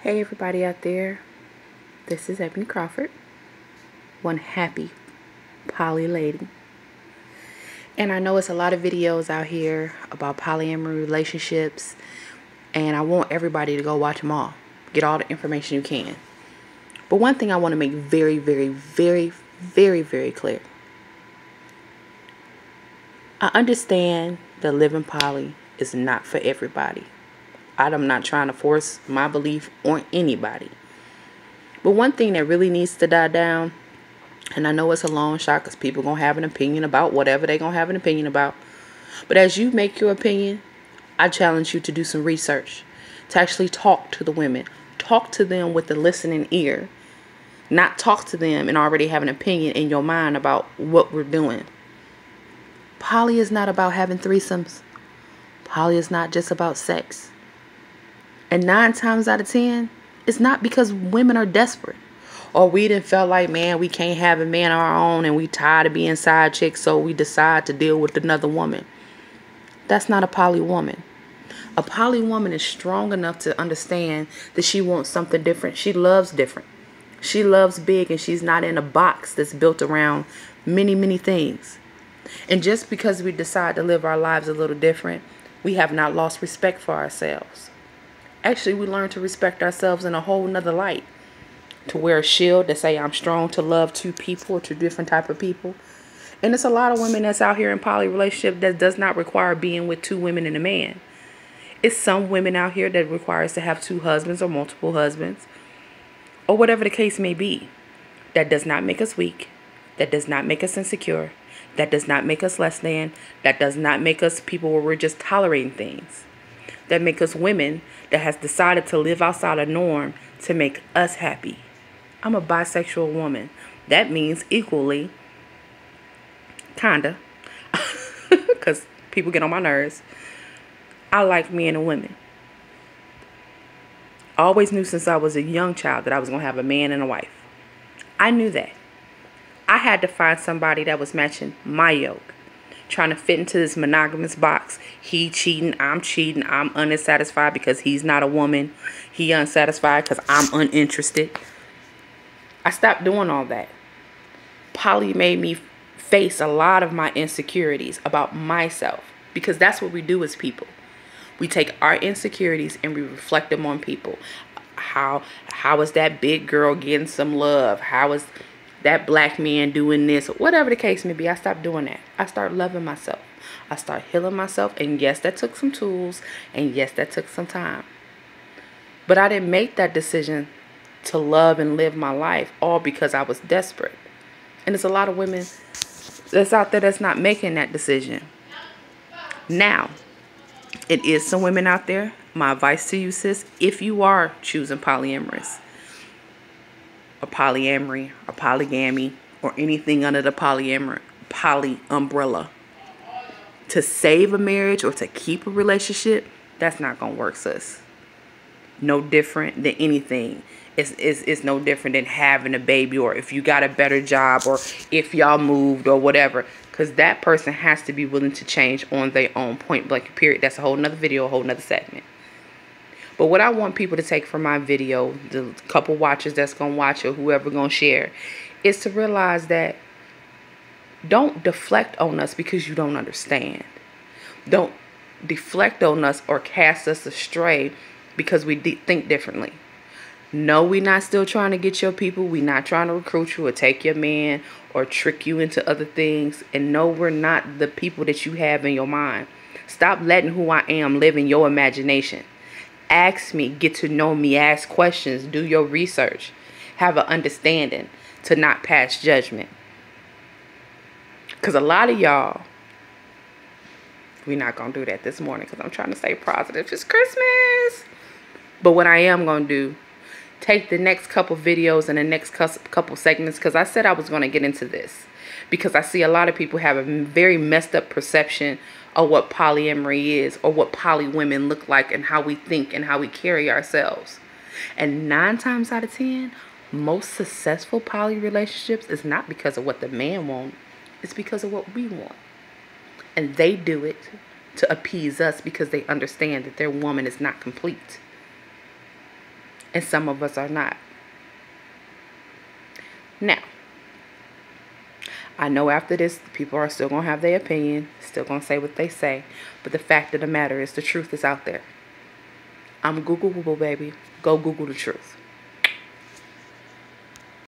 Hey everybody out there, this is Mrs Crawford, one happy poly lady. And I know it's a lot of videos out here about polyamory relationships, and I want everybody to go watch them all. Get all the information you can. But one thing I want to make very, very, very, very, very clear. I understand that living poly is not for everybody. I'm not trying to force my belief on anybody. But one thing that really needs to die down, and I know it's a long shot because people going to have an opinion about whatever they're going to have an opinion about. But as you make your opinion, I challenge you to do some research. To actually talk to the women. Talk to them with the listening ear. Not talk to them and already have an opinion in your mind about what we're doing. Poly is not about having threesomes. Poly is not just about sex. And 9 times out of 10, it's not because women are desperate. Or we didn't feel like, man, we can't have a man of our own and we tired of being side chicks, so we decide to deal with another woman. That's not a poly woman. A poly woman is strong enough to understand that she wants something different. She loves different. She loves big, and she's not in a box that's built around many, many things. And just because we decide to live our lives a little different, we have not lost respect for ourselves. Actually, we learn to respect ourselves in a whole nother light. To wear a shield that say I'm strong to love 2 people or 2 different type of people. And it's a lot of women that's out here in poly relationship that does not require being with 2 women and a man. It's some women out here that requires to have 2 husbands or multiple husbands. Or whatever the case may be. That does not make us weak. That does not make us insecure. That does not make us less than. That does not make us people where we're just tolerating things. That make us women that has decided to live outside a norm to make us happy. I'm a bisexual woman. That means equally, kinda, because people get on my nerves. I like men and women. I always knew since I was a young child that I was going to have a man and a wife. I knew that. I had to find somebody that was matching my yoke. Trying to fit into this monogamous box. He cheating, I'm unsatisfied because he's not a woman. He unsatisfied because I'm uninterested. I stopped doing all that. Poly made me face a lot of my insecurities about myself. Because that's what we do as people. We take our insecurities and we reflect them on people. How is that big girl getting some love? How is that black man doing this? Whatever the case may be, I stopped doing that. I started loving myself. I started healing myself. And yes, that took some tools. And yes, that took some time. But I didn't make that decision to love and live my life all because I was desperate. And there's a lot of women that's out there that's not making that decision. Now, it is some women out there. My advice to you, sis, if you are choosing polyamorous, or polyamory, or polygamy, or anything under the poly umbrella, to save a marriage or to keep a relationship, that's not going to work, sis. No different than anything. It's no different than having a baby, or if you got a better job, or if y'all moved, or whatever. Because that person has to be willing to change on their own, point blank, period. That's a whole nother video, a whole nother segment. But what I want people to take from my video, the couple watchers that's going to watch or whoever going to share, is to realize that don't deflect on us because you don't understand. Don't deflect on us or cast us astray because we think differently. No, we're not still trying to get your people. We're not trying to recruit you or take your man or trick you into other things. And no, we're not the people that you have in your mind. Stop letting who I am live in your imagination. Ask me, get to know me, ask questions, do your research. Have an understanding to not pass judgment. Because a lot of y'all, we're not going to do that this morning because I'm trying to stay positive. It's Christmas. But what I am going to do, take the next couple videos and the next couple segments, because I said I was going to get into this. Because I see a lot of people have a very messed up perception of what polyamory is, or what poly women look like, and how we think and how we carry ourselves. And 9 times out of 10, most successful poly relationships is not because of what the man wants. It's because of what we want. And they do it to appease us because they understand that their woman is not complete. and some of us are not. Now, I know after this, people are still going to have their opinion, still going to say what they say, but the fact of the matter is the truth is out there. I'm Googleable, baby. Go Google the truth.